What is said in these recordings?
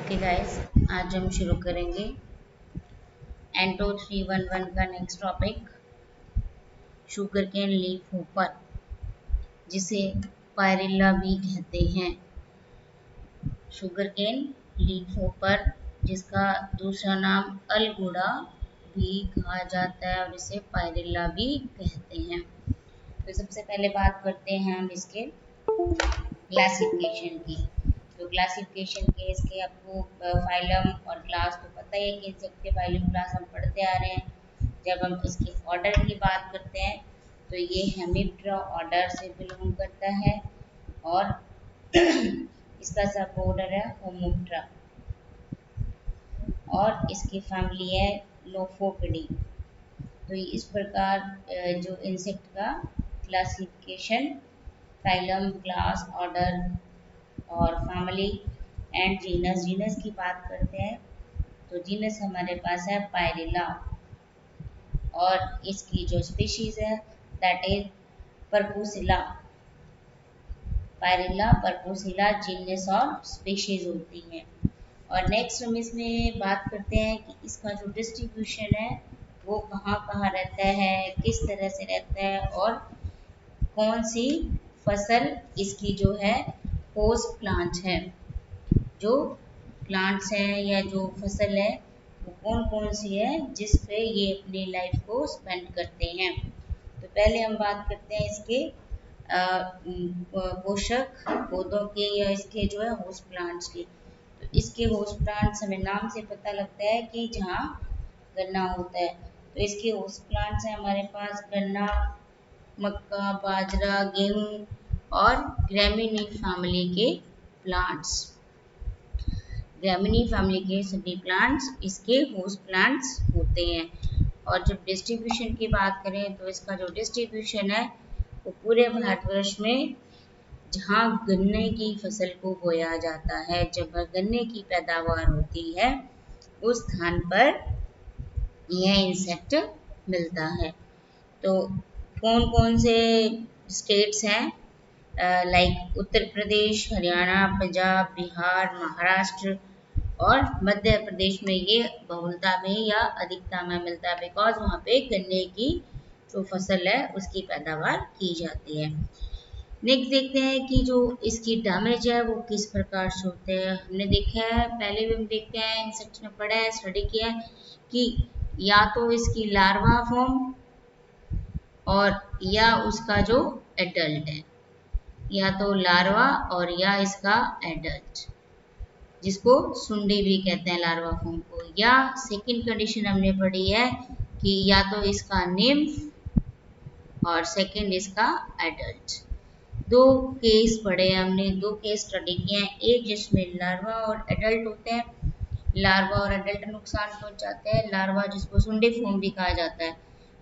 Okay guys, आज हम शुरू करेंगे एंटो 311 का next topic sugarcane leafhopper, जिसे पायरिल्ला भी कहते हैं। शुगर केन लीफ होपर, जिसका दूसरा नाम अलगुड़ा भी कहा जाता है और इसे पायरिल्ला भी कहते हैं। तो सबसे पहले बात करते हैं हम इसके क्लासिफिकेशन की। तो क्लासिफिकेशन के इसके आपको फाइलम और क्लास तो पता ही है कि इंसेक्ट के फाइलम क्लास हम पढ़ते आ रहे हैं। जब हम इसके ऑर्डर की बात करते हैं तो ये हेमिप्टेरा ऑर्डर से बिलोंग करता है और इसका सब ऑर्डर है होमोप्टेरा और इसकी फैमिली है लोफोपिडी। तो इस प्रकार जो इंसेक्ट का क्लासिफिकेशन, फाइलम, क्लास, ऑर्डर और फैमिली एंड जीनस। जीनस की बात करते हैं तो जीनस हमारे पास है पायरिल्ला और इसकी जो स्पीशीज है दैट इज परपुसिला। पायरिल्ला, परपुसिला जीनस और स्पीशीज होती हैं। और नेक्स्ट हम इसमें बात करते हैं कि इसका जो डिस्ट्रीब्यूशन है वो कहाँ कहाँ रहता है, किस तरह से रहता है और कौन सी फसल इसकी जो है होस्ट प्लांट है। जो प्लांट्स हैं या जो फसल है वो कौन कौन सी है जिस पे ये अपनी लाइफ को स्पेंड करते हैं। तो पहले हम बात करते हैं इसके पोषक पौधों के या इसके जो है होस्ट प्लांट्स की। तो इसके होस्ट प्लांट्स हमें नाम से पता लगता है कि जहाँ गन्ना होता है। तो इसके होस्ट प्लांट्स हैं हमारे पास गन्ना, मक्का, बाजरा, गेहूं और ग्रेमिनी फैमिली के प्लांट्स। ग्रेमिनी फैमिली के सभी प्लांट्स इसके होस्ट प्लांट्स होते हैं। और जब डिस्ट्रीब्यूशन की बात करें तो इसका जो डिस्ट्रीब्यूशन है वो पूरे भारतवर्ष में जहाँ गन्ने की फसल को बोया जाता है, जब गन्ने की पैदावार होती है उस स्थान पर यह इंसेक्ट मिलता है। तो कौन कौन से स्टेट्स हैं लाइक उत्तर प्रदेश, हरियाणा, पंजाब, बिहार, महाराष्ट्र और मध्य प्रदेश में ये बहुलता में या अधिकता में मिलता है, बिकॉज वहाँ पे गन्ने की जो फसल है उसकी पैदावार की जाती है। नेक्स्ट देखते हैं कि जो इसकी डैमेज है वो किस प्रकार से होते हैं। हमने देखा है, पहले भी हम देखते हैं, इंसेक्ट्स में पढ़ा है, स्टडी किया है कि या तो इसकी लार्वा फॉर्म और या उसका जो एडल्ट है, या तो लार्वा और या इसका एडल्ट, जिसको सुंडी भी कहते हैं लार्वा फॉर्म को। या सेकंड कंडीशन हमने पढ़ी है कि या तो इसका निम्फ और सेकंड इसका एडल्ट। दो केस पढ़े हमने, दो केस स्टडी किए हैं, एक जिसमें लार्वा और एडल्ट होते हैं। लार्वा और एडल्ट नुकसान पहुंचाते हैं, लार्वा जिसको सुंडी फॉर्म भी कहा जाता है।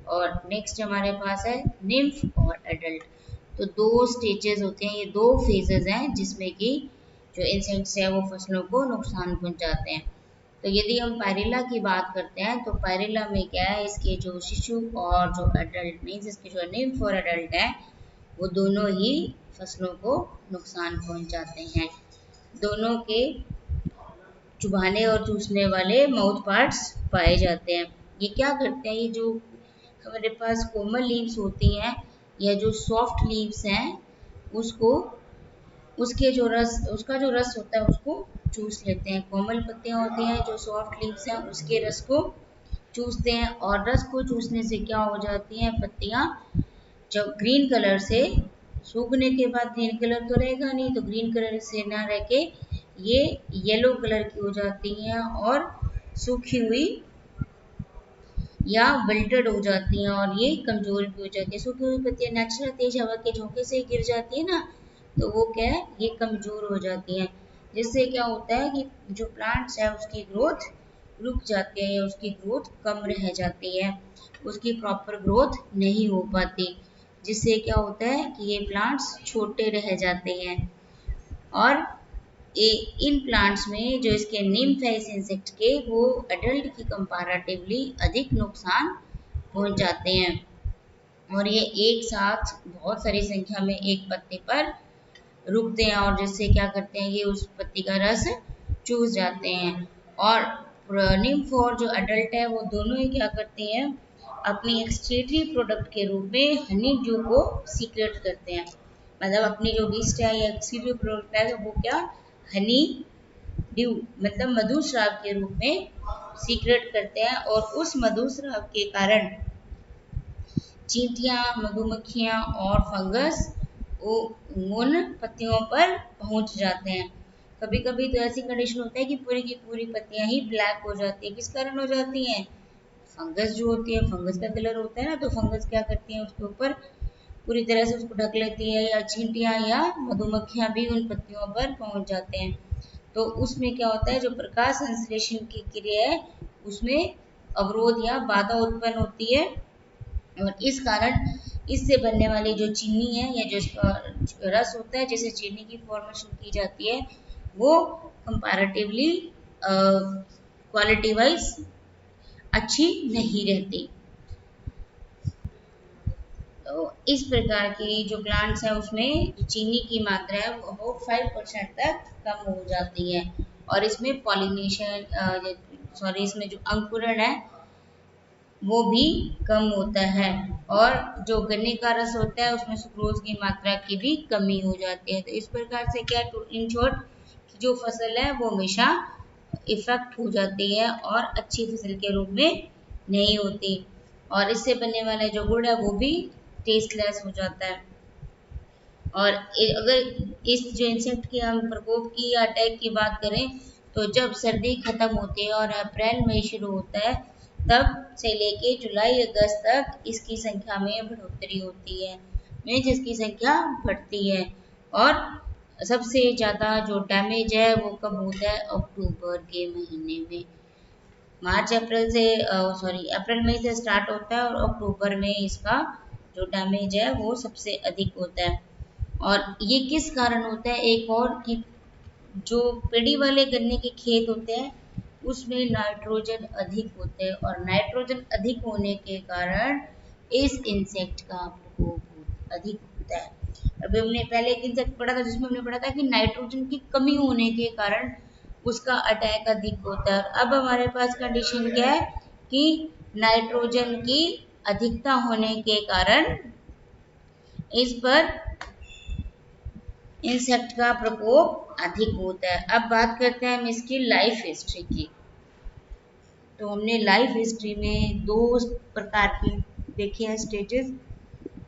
और नेक्स्ट हमारे पास है निम्फ और एडल्ट। तो दो स्टेजेस होते हैं, ये दो फेजेस हैं जिसमें कि जो इंसेक्ट्स है वो फसलों को नुकसान पहुंचाते हैं। तो यदि हम पायरिल्ला की बात करते हैं तो पायरिल्ला में क्या है, इसके जो शिशु और जो एडल्ट मीन्स इसके जो निम्फ और एडल्ट है वो दोनों ही फसलों को नुकसान पहुंचाते हैं। दोनों के चुभाने और चूसने वाले माउथ पार्ट्स पाए जाते हैं। ये क्या करते हैं, ये जो हमारे पास कोमल लीव्स होती हैं या जो सॉफ्ट लीव्स हैं उसको उसके जो रस उसका जो रस होता है उसको चूस लेते हैं। कोमल पत्तियां होती हैं जो सॉफ्ट लीव्स हैं उसके रस को चूसते हैं और रस को चूसने से क्या हो जाती हैं, पत्तियां जब ग्रीन कलर से सूखने के बाद ग्रीन कलर तो रहेगा नहीं, तो ग्रीन कलर से ना रह के ये येलो कलर की हो जाती हैं और सूखी हुई या विल्टेड हो जाती हैं और ये कमजोर भी हो जाती है। सूखी हुई पत्तियां नेचुरल तेज हवा के झोंके से गिर जाती है ना, तो वो क्या है, ये कमजोर हो जाती हैं, जिससे क्या होता है कि जो प्लांट्स है उसकी ग्रोथ रुक जाती है, उसकी ग्रोथ कम रह जाती है, उसकी प्रॉपर ग्रोथ नहीं हो पाती, जिससे क्या होता है कि ये प्लांट्स छोटे रह जाते हैं। और इन प्लांट्स में जो इसके निम्फ है इस इंसेक्ट के, वो एडल्ट की कंपैरेटिवली अधिक नुकसान पहुंचाते हैं और ये एक साथ बहुत सारी संख्या में एक पत्ते पर रुकते हैं और जिससे क्या करते हैं, ये उस पत्ती का रस चूस जाते हैं। और निम्फ और जो अडल्ट है वो दोनों ही क्या करते हैं, अपनी एक्सक्रीटरी प्रोडक्ट के रूप में हनी ड्यू को सीक्रेट करते हैं। मतलब अपनी जो वीस्ट है या एक्सक्रीटरी प्रोडक्ट है वो क्या, हनी ड्यू मतलब मधुस्राव के रूप में सीक्रेट करते हैं। और उस मधुस्राव के कारण चींटियां, मधुमक्खियां और फंगस वो उन पत्तियों पर पहुंच जाते हैं। कभी कभी तो ऐसी कंडीशन होता है कि पूरी की पूरी पत्तियां ही ब्लैक हो जाती है। किस कारण हो जाती हैं, फंगस जो होती है, फंगस का कलर होता है ना, तो फंगस क्या करती है उसके ऊपर पूरी तरह से उसको ढक लेती है, या चींटियां या मधुमक्खियां भी उन पत्तियों पर पहुंच जाते हैं। तो उसमें क्या होता है, जो प्रकाश संश्लेषण की क्रिया है उसमें अवरोध या बाधा उत्पन्न होती है। और इस कारण इससे बनने वाली जो चीनी है या जो इसका रस होता है जिससे चीनी की फॉर्मेशन की जाती है वो कंपैरेटिवली क्वालिटी वाइज अच्छी नहीं रहती। तो इस प्रकार की जो प्लांट्स है उसमें जो चीनी की मात्रा है वो 5% तक कम हो जाती है। और इसमें पॉलिनेशन इसमें जो अंकुरण है वो भी कम होता है। और जो गन्ने का रस होता है उसमें सुक्रोज की मात्रा की भी कमी हो जाती है। तो इस प्रकार से क्या, इन शॉर्ट जो फसल है वो हमेशा इफेक्ट हो जाती है और अच्छी फसल के रूप में नहीं होती। और इससे बनने वाला जो गुड़ है वो भी टेस्टलेस हो जाता है। और अगर इस जो इंसेक्ट के हम प्रकोप की या अटैक की बात करें तो जब सर्दी खत्म होती है और अप्रैल मई शुरू होता है तब से लेके जुलाई अगस्त तक इसकी संख्या में बढ़ोतरी होती है, मीन्स इसकी संख्या बढ़ती है। और सबसे ज़्यादा जो डैमेज है वो कब होता है, अक्टूबर के महीने में। मार्च अप्रैल से अप्रैल मई से स्टार्ट होता है और अक्टूबर में इसका जो डैमेज है वो सबसे अधिक होता है। और ये किस कारण होता है, एक और कि जो पेड़ी वाले गन्ने के खेत होते हैं उसमें नाइट्रोजन अधिक होते हैं और नाइट्रोजन अधिक होने के कारण इस इंसेक्ट का प्रकोप अधिक होता है। अभी हमने पहले एक इंसेक्ट पढ़ा था जिसमें हमने पढ़ा था कि नाइट्रोजन की कमी होने के कारण उसका अटैक अधिक होता है। अब हमारे पास कंडीशन क्या है कि नाइट्रोजन की अधिकता होने के कारण इस पर इंसेक्ट का प्रकोप अधिक होता है। अब बात करते हैं हम इसकी लाइफ हिस्ट्री की। तो हमने लाइफ हिस्ट्री में दो प्रकार की देखे हैं स्टेजेस,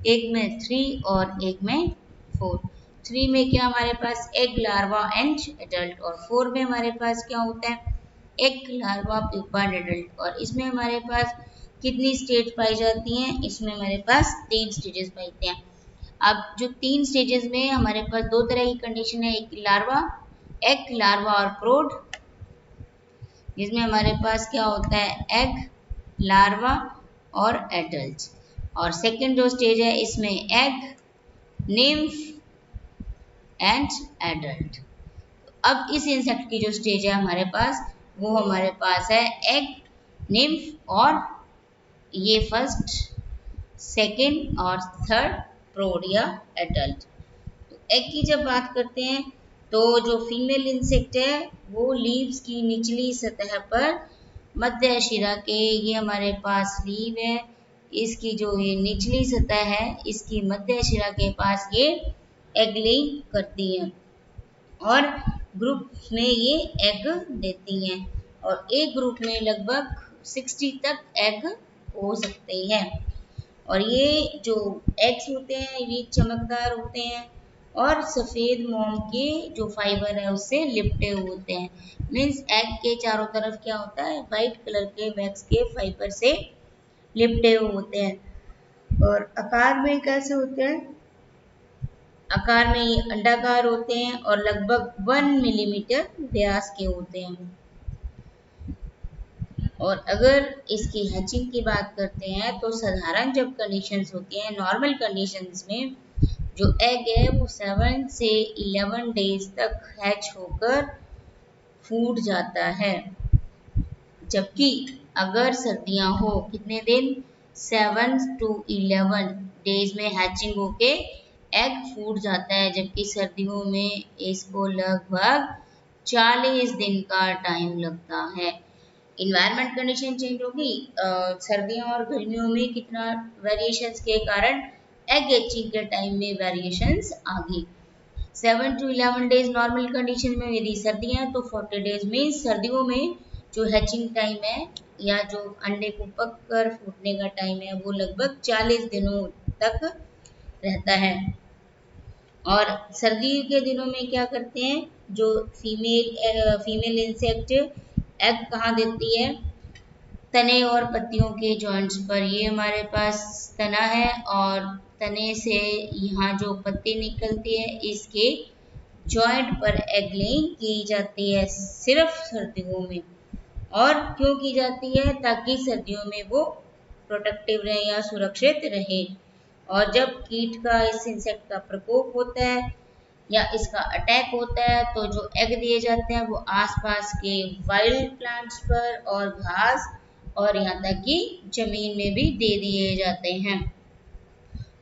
एक में 3 और एक में 4। 3 में क्या हमारे पास एग, लार्वा एंड एडल्ट, और 4 में हमारे पास क्या होता है, egg, larva, pupa and adult. और इसमें हमारे पास कितनी स्टेज पाई जाती हैं, इसमें हमारे पास 3 स्टेजेस पाई हैं। अब जो 3 स्टेजेस में हमारे पास दो तरह की कंडीशन है, एक लार्वा, एग, लार्वा और प्रोड, जिसमें हमारे पास क्या होता है, एग, लार्वा और एडल्ट। और सेकंड जो स्टेज है इसमें एग, निम्फ एंड एडल्ट। अब इस इंसेक्ट की जो स्टेज है हमारे पास वो हमारे पास है एग, निम्फ और ये फर्स्ट, सेकंड और थर्ड प्रोड या एडल्ट। तो एग की जब बात करते हैं तो जो फीमेल इंसेक्ट है वो लीव्स की निचली सतह पर मध्य शिरा के, ये हमारे पास लीव है, इसकी जो ये निचली सतह है इसकी मध्य शिरा के पास ये एग लेइंग करती हैं और ग्रुप में ये एग देती हैं। और एक ग्रुप में लगभग 60 तक एग हो सकते हैं। और ये जो एग्स होते हैं ये चमकदार होते हैं और सफ़ेद मोम के जो फाइबर है उससे लिपटे हुए होते हैं। मीन्स एग के चारों तरफ क्या होता है, वाइट कलर के वैक्स के फाइबर से लिपटे हुए होते हैं। और आकार में कैसे होते हैं, आकार में ये अंडाकार होते हैं और लगभग 1 मिलीमीटर व्यास के होते हैं। और अगर इसकी हैचिंग की बात करते हैं तो साधारण जब कंडीशंस होती हैं, नॉर्मल कंडीशंस में जो एग है वो 7 से 11 डेज तक हैच होकर फूट जाता है। जबकि अगर सर्दियां हो, कितने दिन, 7 to 11 डेज में हैचिंग होके एग फूट जाता है, जबकि सर्दियों में इसको लगभग 40 दिन का टाइम लगता है। इन्वायरमेंट कंडीशन चेंज होगी, सर्दियों और गर्मियों में कितना वेरिएशंस के कारण एग एचिंग के टाइम में वेरिएशंस आ गई। 7 to 11 डेज नॉर्मल कंडीशन में यदि सर्दियां हैं तो 40 डेज में सर्दियों में जो हैचिंग टाइम है या जो अंडे को पक कर फूटने का टाइम है वो लगभग 40 दिनों तक रहता है। और सर्दी के दिनों में क्या करते हैं, जो फीमेल इंसेक्ट एग कहाँ देती है, तने और पत्तियों के जॉइंट्स पर। ये हमारे पास तना है और तने से यहाँ जो पत्ती निकलती है इसके जॉइंट पर एग लेइंग की जाती है सिर्फ सर्दियों में। और क्यों की जाती है, ताकि सर्दियों में वो प्रोटेक्टिव रहे या सुरक्षित रहे। और जब कीट का इस इंसेक्ट का प्रकोप होता है या इसका अटैक होता है तो जो एग दिए जाते हैं वो आसपास के वाइल्ड प्लांट्स पर और घास और यहाँ तक कि जमीन में भी दे दिए जाते हैं।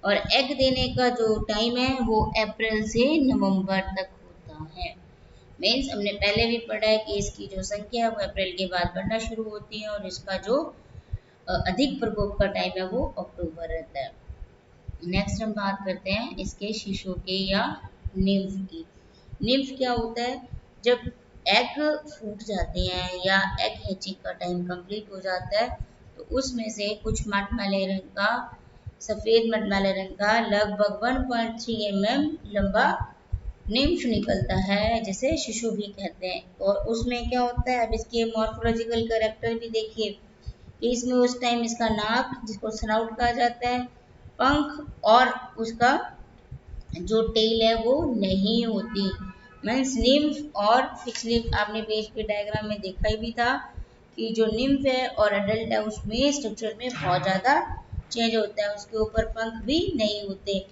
और एग देने का जो टाइम है वो अप्रैल से नवंबर तक होता है। मीन्स हमने पहले भी पढ़ा है कि इसकी जो संख्या है वो अप्रैल के बाद बढ़ना शुरू होती है और इसका जो अधिक प्रकोप का टाइम है वो अक्टूबर रहता है। नेक्स्ट हम बात करते हैं इसके शिशु के या निम्फ की। निम्फ क्या होता है, जब एग फूट जाते हैं या एग हैचिंग का टाइम कंप्लीट हो जाता है तो उसमें से कुछ मटमैले रंग का, सफ़ेद मटमैले रंग का लगभग 1.3 mm लंबा निम्फ निकलता है, जिसे शिशु भी कहते हैं। और उसमें क्या होता है, अब इसके मॉर्फोलॉजिकल कैरेक्टर भी देखिए कि इसमें उस टाइम इसका नाक, जिसको स्नाउट कहा जाता है, पंख और उसका जो टेल है वो नहीं होती। मीन्स निम्फ, और पिछले आपने पेज के डायग्राम में देखा ही भी था कि जो निम्फ है और अडल्ट है उसमें स्ट्रक्चर में बहुत ज़्यादा चेंज होता है, उसके ऊपर पंख भी नहीं होते।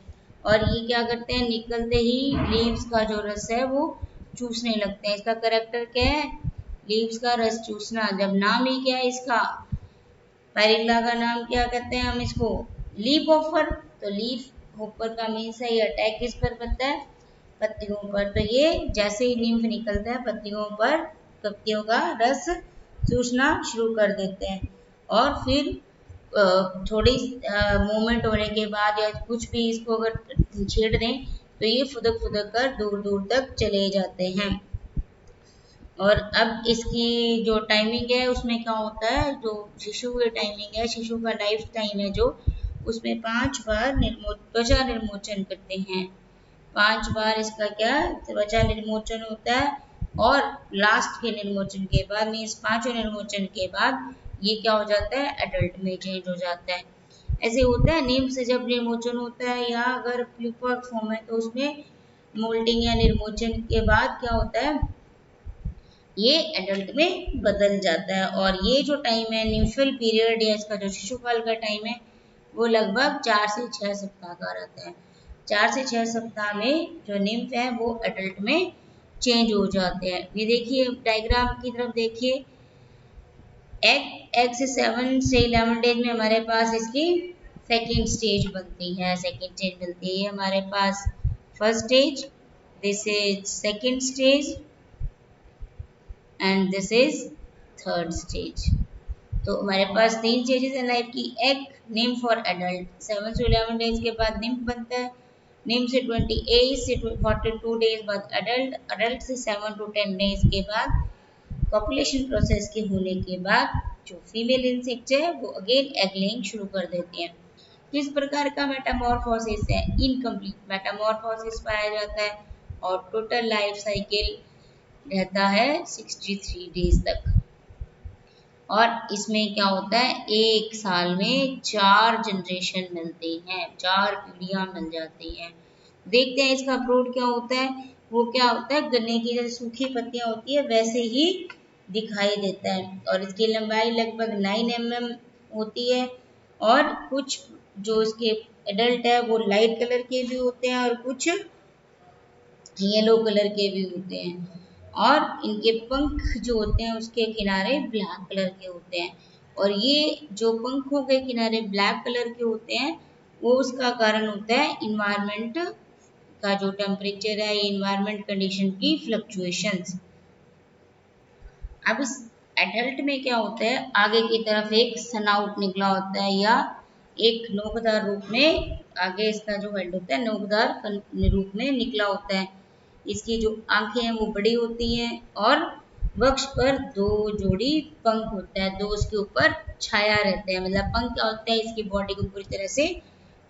और ये क्या करते हैं, निकलते ही लीव्स का जो रस है वो चूसने लगते हैं। इसका करेक्टर क्या है, लीव्स का रस चूसना। जब नाम ही क्या है इसका, पैरिंगला का नाम क्या कहते हैं हम इसको, लीफ ऑफर। तो लीफ ऑफर का मीन्स है ये अटैक किस पर करता है, पत्तियों पर। तो ये जैसे ही लीफ निकलता है पत्तियों पर, पत्तियों का रस चूसना शुरू कर देते हैं। और फिर थोड़ी मूवमेंट होने के बाद या कुछ भी इसको अगर छेड़ दें तो ये फुदक फुदक कर दूर दूर तक चले जाते हैं। और अब इसकी जो टाइमिंग है उसमें क्या होता है, जो शिशु की टाइमिंग है, शिशु का लाइफ टाइम है जो, उसमें 5 बार त्वचा निर्मोचन करते हैं। 5 बार इसका क्या त्वचा निर्मोचन होता है। और लास्ट के निर्मोचन के बाद, मीन्स 5वें निर्मोचन के बाद ये क्या हो जाता है, एडल्ट में चेंज हो जाता है। ऐसे होता है नीम से जब निर्मोचन होता है या अगर प्यूपा फॉर्म है तो उसमें मोल्टिंग या निर्मोचन के बाद क्या होता है, ये एडल्ट में बदल जाता है। और ये जो टाइम है न्यूट्रल पीरियड या इसका जो शिशुकाल का टाइम है वो लगभग 4 से 6 सप्ताह का रहता है। 4 से 6 सप्ताह में जो निम्फ है वो एडल्ट में चेंज हो जाते हैं। ये देखिए डायग्राम की तरफ देखिए, एग से 7 से 11 डेज में हमारे पास इसकी सेकेंड स्टेज बनती है। सेकेंड स्टेज बनती है हमारे पास first stage, this is second stage and this is third stage. तो हमारे पास 3 स्टेजेस है लाइफ की, एग, निम्फ और एडल्ट। 7 से 11 डेज के बाद निम्फ बनता है, निम्फ से 28 से 42 डेज बाद एडल्ट, एडल्ट से 7 to 10 डेज के बाद पॉपुलेशन प्रोसेस के होने के बाद जो फीमेल इंसेक्ट है वो अगेन एग लेइंग शुरू कर देते हैं। किस प्रकार का मेटामॉर्फोसिस है, इनकम्प्लीट मेटामॉर्फोसिस पाया जाता है और टोटल लाइफ साइकिल रहता है 63 डेज तक। और इसमें क्या होता है, एक साल में 4 जनरेशन मिलते हैं, 4 पीढ़ियां मिल जाती हैं। देखते हैं इसका फ्रूट क्या होता है, वो क्या होता है, गन्ने की जैसे सूखी पत्तियां होती है वैसे ही दिखाई देता है। और इसकी लंबाई लगभग 9 mm होती है। और कुछ जो इसके एडल्ट है वो लाइट कलर के भी होते हैं और कुछ येलो कलर के भी होते हैं। और इनके पंख जो होते हैं उसके किनारे ब्लैक कलर के होते हैं। और ये जो पंखों के किनारे ब्लैक कलर के होते हैं वो उसका कारण होता है इन्वायरमेंट का जो टेम्परेचर है, इन्वायरमेंट कंडीशन की फ्लक्चुएशंस। अब इस एडल्ट में क्या होता है, आगे की तरफ एक सनाउट निकला होता है या एक नोकदार रूप में, आगे इसका जो हेड होता है नोकदार रूप में निकला होता है। इसकी जो आंखें हैं वो बड़ी होती हैं और वक्ष पर 2 जोड़ी पंख होता है, 2 उसके ऊपर छाया रहते हैं। मतलब पंख क्या होता है, इसकी बॉडी को पूरी तरह से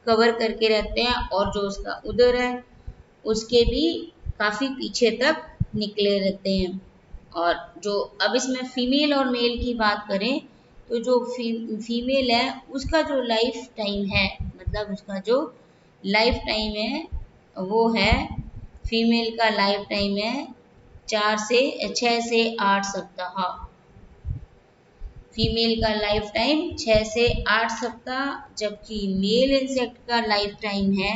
कवर करके रहते हैं और जो उसका उदर है उसके भी काफी पीछे तक निकले रहते हैं। और जो अब इसमें फीमेल और मेल की बात करें तो जो फीमेल है उसका जो लाइफ टाइम है, मतलब उसका जो लाइफ टाइम है वो है, फीमेल का लाइफ टाइम है 6 से 8 सप्ताह। फीमेल का लाइफ टाइम 6 से 8 सप्ताह, जबकि मेल इंसेक्ट का लाइफ टाइम है,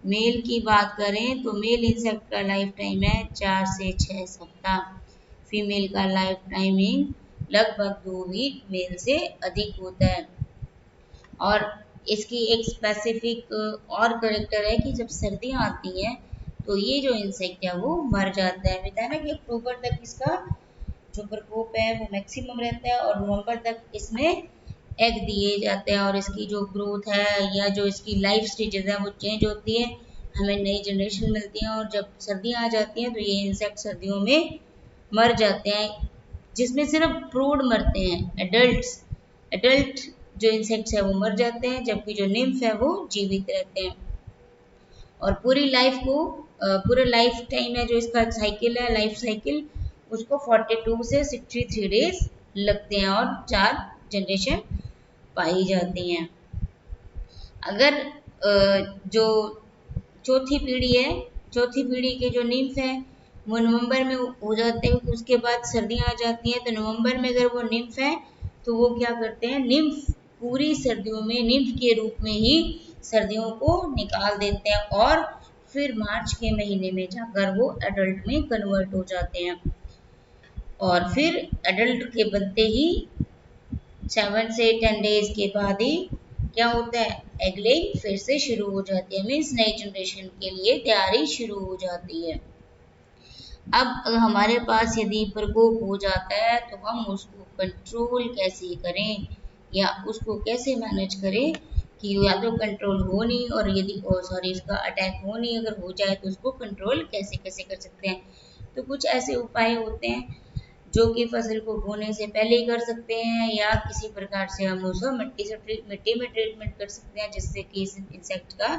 मेल की बात करें तो मेल इंसेक्ट का लाइफ टाइम है 4 से 6 सप्ताह। फीमेल का लाइफ टाइमिंग लगभग 2 वीक मेल से अधिक होता है। और इसकी एक स्पेसिफिक और करेक्टर है कि जब सर्दियाँ आती हैं तो ये जो इंसेक्ट है वो मर जाता है। बताया ना कि अक्टूबर तक इसका जो प्रकोप है वो मैक्सिमम रहता है और नवंबर तक इसमें एग दिए जाते हैं और इसकी जो ग्रोथ है या जो इसकी लाइफ स्टेजेस है वो चेंज होती है, हमें नई जनरेशन मिलती है। और जब सर्दियाँ आ जाती हैं तो ये इंसेक्ट सर्दियों में मर जाते हैं, जिसमें सिर्फ ब्रूड मरते हैं, एडल्ट जो इंसेक्ट्स है वो मर जाते हैं, जबकि जो निम्फ है वो जीवित रहते हैं। और पूरी लाइफ को पूरा लाइफ टाइम है जो इसका साइकिल है, लाइफ साइकिल, उसको 42 से 63 डेज लगते हैं और 4 जनरेशन पाई जाती हैं। अगर जो चौथी पीढ़ी है, चौथी पीढ़ी के जो निम्फ है वो नवंबर में हो जाते हैं, उसके बाद सर्दियाँ आ जाती हैं तो नवंबर में अगर वो निम्फ है तो वो क्या करते हैं, निम्फ पूरी सर्दियों में निम्फ के रूप में ही सर्दियों को निकाल देते हैं और फिर मार्च के महीने में जाकर वो एडल्ट में कन्वर्ट हो जाते हैं। और फिर एडल्ट के बनते ही 7 से 10 डेज के बाद ही क्या होता है, एग लेइंग फिर से शुरू हो जाती है, मीन्स नई जनरेशन के लिए तैयारी शुरू हो जाती है। अब हमारे पास यदि प्रकोप हो जाता है तो हम उसको कंट्रोल कैसे करें या उसको कैसे मैनेज करें कि या तो कंट्रोल हो नहीं, और यदि सॉरी इसका अटैक हो नहीं, अगर हो जाए तो उसको कंट्रोल कैसे कैसे कर सकते हैं। तो कुछ ऐसे उपाय होते हैं जो कि फसल को बोने से पहले ही कर सकते हैं या किसी प्रकार से हम उसको मिट्टी में ट्रीटमेंट कर सकते हैं जिससे कि इस इंसेक्ट का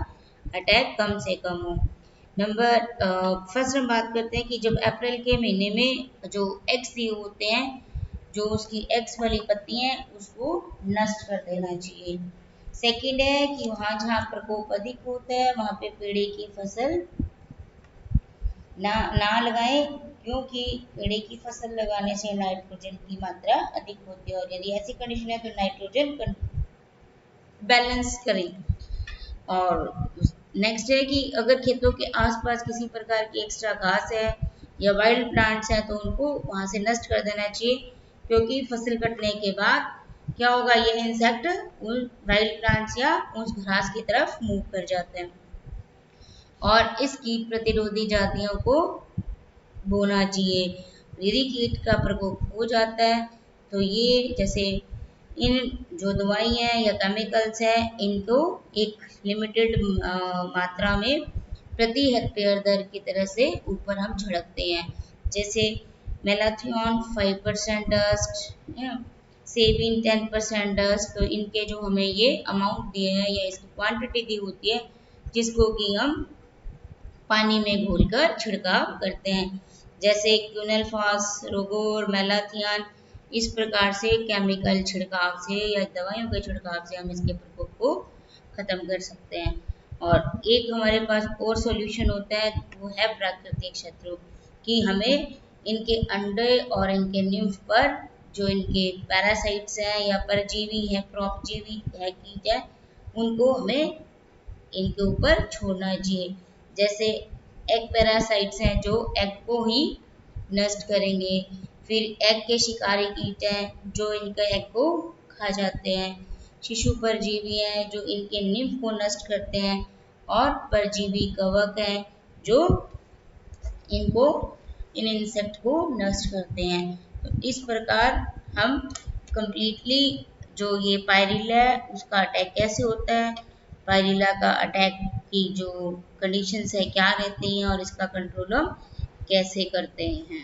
अटैक कम से कम हो। नंबर फर्स्ट हम बात करते हैं कि जब अप्रैल के महीने में जो एग्स दिए होते हैं, जो उसकी एग्स वाली पत्ती हैं उसको नष्ट कर देना चाहिए। सेकंड है कि वहाँ जहाँ प्रकोप अधिक होता है वहाँ पे पेड़े की फसल ना लगाएं, क्योंकि पेड़े की फसल लगाने से नाइट्रोजन की मात्रा अधिक होती है और यदि ऐसी कंडीशन है तो नाइट्रोजन बैलेंस करें। और नेक्स्ट है कि अगर खेतों के आसपास किसी प्रकार की एक्स्ट्रा घास है या वाइल्ड प्लांट्स हैं तो उनको वहां से नष्ट कर देना चाहिए, क्योंकि फसल कटने के बाद क्या होगा, यह इंसेक्ट उन वाइल्ड प्लांट्स या उस घास की तरफ मूव कर जाते हैं और इस कीट प्रतिरोधी जातियों को बोना चाहिए। यदि कीट का प्रकोप हो जाता है तो ये जैसे इन जो दवाई है या केमिकल्स है इनको एक लिमिटेड मात्रा में प्रति हेक्टेयर दर की तरह से ऊपर हम झड़कते हैं, जैसे मेलाथियोन 5% डस्ट, सेबिन 10% डस्ट। तो इनके जो हमें ये अमाउंट दिए हैं या इसकी क्वांटिटी दी होती है जिसको कि हम पानी में घोलकर छिड़काव करते हैं, जैसे क्यूनेलफॉस, रोगोर, मेलाथियन, इस प्रकार से केमिकल छिड़काव से या दवाइयों के छिड़काव से हम इसके प्रकोप को खत्म कर सकते हैं। और एक हमारे पास और सॉल्यूशन होता है वो है प्राकृतिक शत्रु, कि हमें इनके अंडे और इनके निम्फ पर जो इनके पैरासाइट्स हैं या परजीवी हैं, परोपजीवी है, कीट है, उनको हमें इनके ऊपर छोड़ना चाहिए। जैसे एग पैरासाइट्स हैं जो एग को ही नष्ट करेंगे, फिर एग के शिकारी कीट हैं जो इनका एग को खा जाते हैं, शिशु परजीवी हैं जो इनके निम्फ को नष्ट करते हैं, और परजीवी कवक हैं जो इनको इन इंसेक्ट को नष्ट करते हैं। तो इस प्रकार हम कंप्लीटली जो ये पायरिला है उसका अटैक कैसे होता है, पायरिला का अटैक की जो कंडीशंस है क्या रहती हैं और इसका कंट्रोल हम कैसे करते हैं।